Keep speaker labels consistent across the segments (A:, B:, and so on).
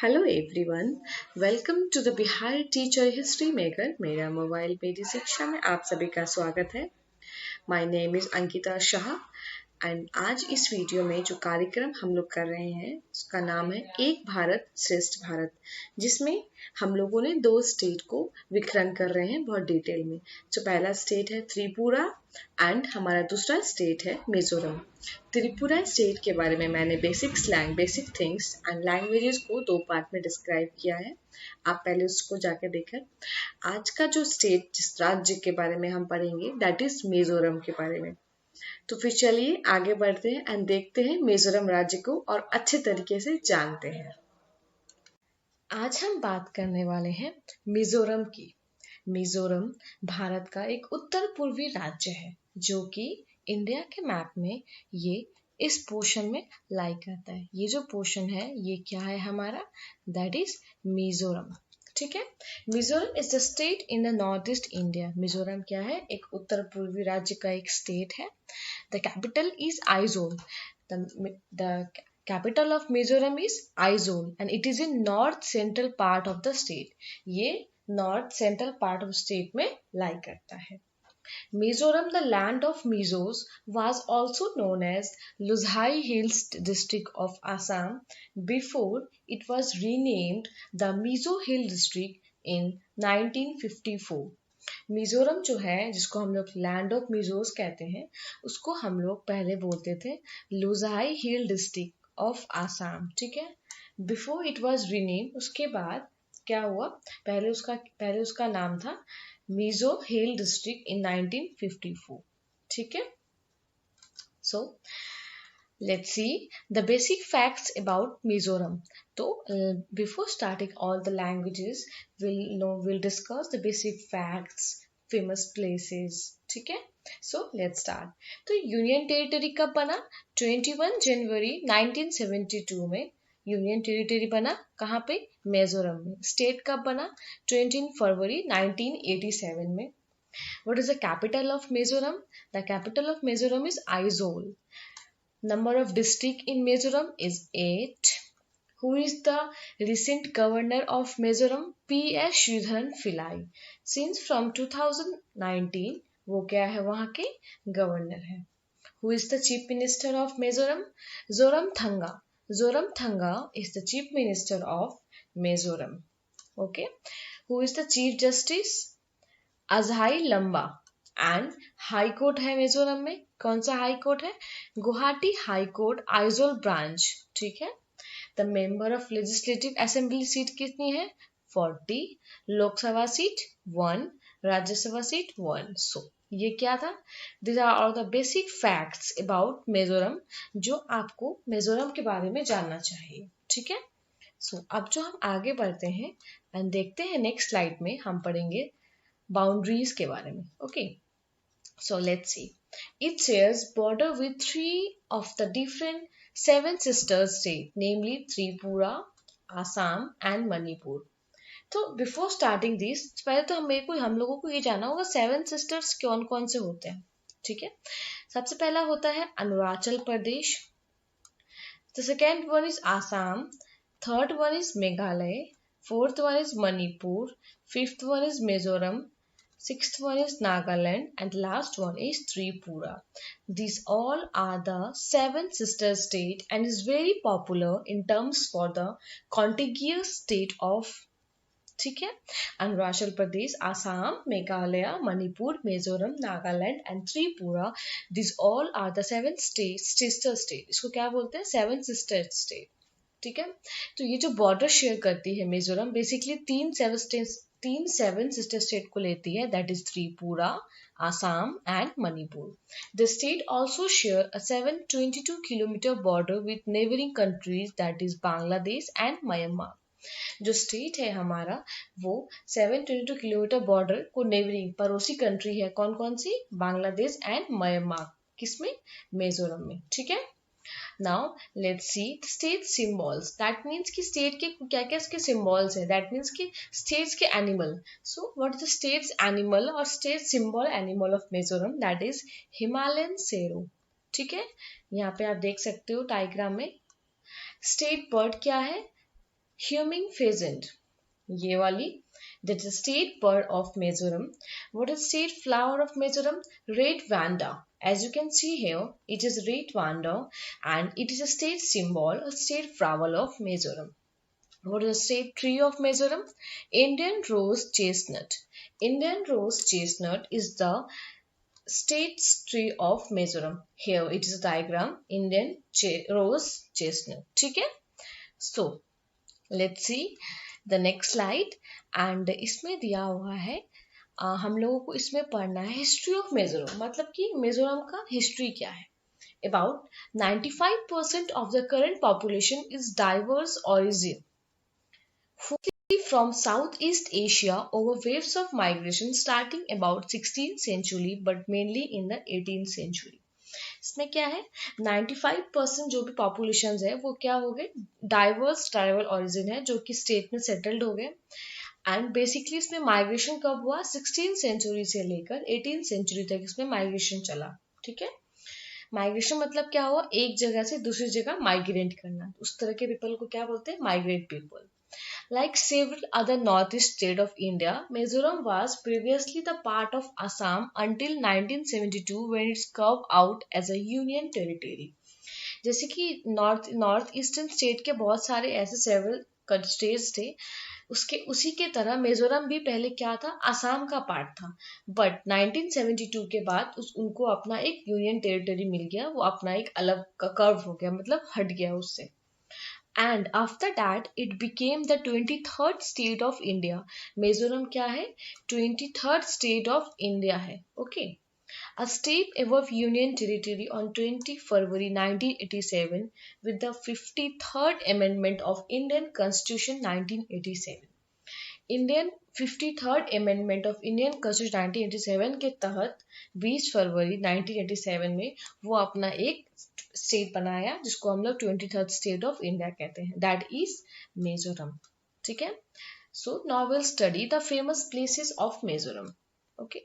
A: Hello everyone, welcome to the Bihar teacher history maker. मेरा mobile मेरी शिक्षा में आप सभी का स्वागत है। My name is Ankita Shah and आज इस वीडियो में जो कार्यक्रम हम लोग कर रहे हैं उसका नाम है एक भारत श्रेष्ठ भारत, जिसमें हम लोगों ने दो स्टेट को विखंडन कर रहे हैं बहुत डिटेल में। जो पहला स्टेट है त्रिपुरा एंड हमारा दूसरा स्टेट है मिजोरम। त्रिपुरा स्टेट के बारे में मैंने basic slang, basic things and languages को दो पार्ट में डिस्क्राइब किया है। आप पहले उसको जाके देखें। आज का जो स्टेट, जिस राज्य के बारे में हम पढ़ेंगे, दैट इज मिजोरम के बारे में। तो फिर चलिए आगे बढ़ते हैं एंड देखते हैं मिजोरम राज्य को और अच्छे तरीके से जानते हैं। आज हम बात करने वाले हैं मिजोरम की। मिजोरम भारत का एक उत्तर पूर्वी राज्य है जो कि इंडिया के मैप में ये इस पोर्शन में लाई करता है। ये जो पोर्शन है ये क्या है हमारा, दैट इज मिजोरम। ठीक है, Mizoram is the state in the north east India. Mizoram क्या है, एक उत्तर पूर्वी राज्य का एक स्टेट है। The capital is Aizawl. The capital of Mizoram is Aizawl and it is in north central part of the state. ये north central part of state में lie करता है। Mizoram, the land of Mizos, was also known as Luzhai Hills district of Assam before it was renamed the Mizo Hill district in 1954. Mizoram जो है, जिसको हम लोग land of Mizos कहते हैं, उसको हम लोग पहले बोलते थे लुजाई हिल डिस्ट्रिक्ट ऑफ आसाम। ठीक है, बिफोर इट वाज रीनेम, उसके बाद क्या हुआ, पहले उसका नाम था मिजो हिल डिस्ट्रिक्ट इन 1954। ठीक है, सो let's see the basic facts about Mizoram. So before starting all the languages, we'll discuss the basic facts, famous places. ठीक है, so let's start. तो यूनियन टेरिटरी कब बना? 21 जनवरी 1972 में यूनियन टेरिटरी बना। कहाँ पे? मिजोरम में। स्टेट कब बना? 20 फरवरी 1987 में। What is the capital of Mizoram? The capital of Mizoram is Aizawl. Number of district in Mizoram is 8. Who is the recent governor of Mizoram? P.S. Sridharan Pillai. Since from 2019 वो क्या है, वहाँ के governor है। Who is the chief minister of Mizoram? Zoramthanga. Zoramthanga is the chief minister of Mizoram. Okay. Who is the chief justice? Azhai Lamba. And high court है मिजोरम में। कौन सा हाई कोर्ट है? Guwahati high court Aizawl branch. ठीक है। The member of legislative assembly seat कितनी है? 40। Lok Sabha seat 1, Rajya Sabha seat 1। So ये क्या था? This are all the basic facts about Mizoram जो आपको मिजोरम के बारे में जानना चाहिए। ठीक है, सो अब जो हम आगे बढ़ते हैं एंड देखते हैं नेक्स्ट स्लाइड में हम पढ़ेंगे बाउंड्रीज के बारे में। Okay, so let's see. It shares border with 3 of the different 7 sister states, namely Tripura, Assam and Manipur. तो बिफोर स्टार्टिंग दिस, पहले तो हम लोगों को ये जानना होगा 7 सिस्टर्स कौन कौन से होते हैं। ठीक है, सबसे पहला होता है अरुणाचल प्रदेश। The second one is Assam, third one is Meghalaya, fourth one is Manipur, fifth one is Mizoram, sixth one is Nagaland and last one is Tripura. These all are the 7 sister state and is very popular in terms for the contiguous state of, ठीक है, Arunachal Pradesh, Assam, Meghalaya, Manipur, Mizoram, Nagaland and Tripura. This all are the 7 sister state. इसको क्या बोलते हैं? 7 sister state. ठीक है, तो ये जो बॉर्डर शेयर करती है मिजोरम, बेसिकली 7 सिस्टर स्टेट को लेती है, that is Tripura, Assam and Manipur. The state also share a 722 kilometre border with neighbouring countries, that is Bangladesh and Myanmar. जो स्टेट है हमारा वो 722 किलोमीटर बॉर्डर को नेबरिंग पड़ोसी कंट्री है। कौन कौन सी? Bangladesh and Myanmar. किसमें? मिजोरम में। ठीक है, now let's see state symbols. That means कि स्टेट के क्या क्या इसके सिंबल्स है। दैट मीन्स कि स्टेट्स के animal. So what is the states animal और state symbol animal of Mizoram? That is Himalayan serow. ठीक है, यहाँ पे आप देख सकते हो डायग्राम में। स्टेट बर्ड क्या है? Humming pheasant, ये वाली, that's the state bird of Mizoram. What is state flower of Mizoram? Red vanda. As you can see here, it is red vanda and it is a state symbol, a state flower of Mizoram. What is the state tree of Mizoram? Indian rose chestnut. Indian rose chestnut is the state tree of Mizoram. Here it is a diagram. Indian rose chestnut. ठीक है? So let's see the next slide. And इसमें दिया हुआ है हम लोगों को इसमें पढ़ना है हिस्ट्री ऑफ मिजोरम, मतलब कि मिजोरम का हिस्ट्री क्या है. About 95% of the current population is diverse origin, from Southeast Asia over waves of migration starting about 16th century but mainly in the 18th century. इसमें क्या है, 95% जो भी पॉपुलेशन है वो क्या हो गए, डाइवर्स ट्राइबल ओरिजिन है, जो कि स्टेट में सेटल्ड हो गए. एंड बेसिकली इसमें माइग्रेशन कब हुआ, 16th सेंचुरी से लेकर 18th सेंचुरी तक इसमें माइग्रेशन चला. ठीक है, माइग्रेशन मतलब क्या हुआ, एक जगह से दूसरी जगह माइग्रेट करना. उस तरह के पीपल को क्या बोलते हैं, migrate people. Like several other northeast states of India, Mizoram was previously the part of Assam until 1972 when it's carved out as a union territory. जैसे कि नॉर्थ ईस्टर्न स्टेट के बहुत सारे ऐसे सेवरल स्टेट्स थे, उसके उसी के तरह मिजोरम भी पहले क्या था, असम का पार्ट था. बट 1972 के बाद उनको अपना एक यूनियन टेरिटरी मिल गया, वो अपना एक अलग कर्व हो गया, मतलब हट गया उससे. And after that it became the 23rd state of India. Mizoram क्या है, 23rd state of India है. Okay, a step above Union Territory on 20 February 1987 with the 53rd Amendment of Indian Constitution 1987. Indian 53rd amendment of Indian constitution 1987 के तहत 20 फरवरी 1987 में वो अपना एक state बनाया, जिसको हम लोग 23rd स्टेट ऑफ इंडिया कहते हैं, दैट इज मिजोरम. ठीक है, so now will study the famous places of Mizoram. Okay,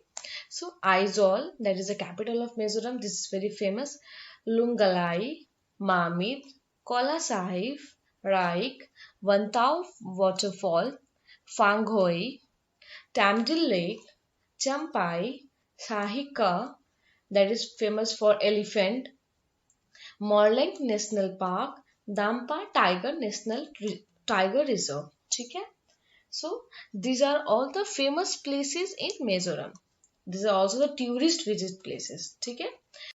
A: so Aizawl, that is the capital of Mizoram, this is very famous. Lunglei, Mamit, Kolasib, Reiek, Vantawng waterfall, Fanghoi, Tamdil Lake, Champai, Sahika, that is famous for elephant, Morlang National Park, Dampa Tiger Reserve. ठीक है, so these are all the famous places in Mizoram. These are also the tourist visit places. ठीक है,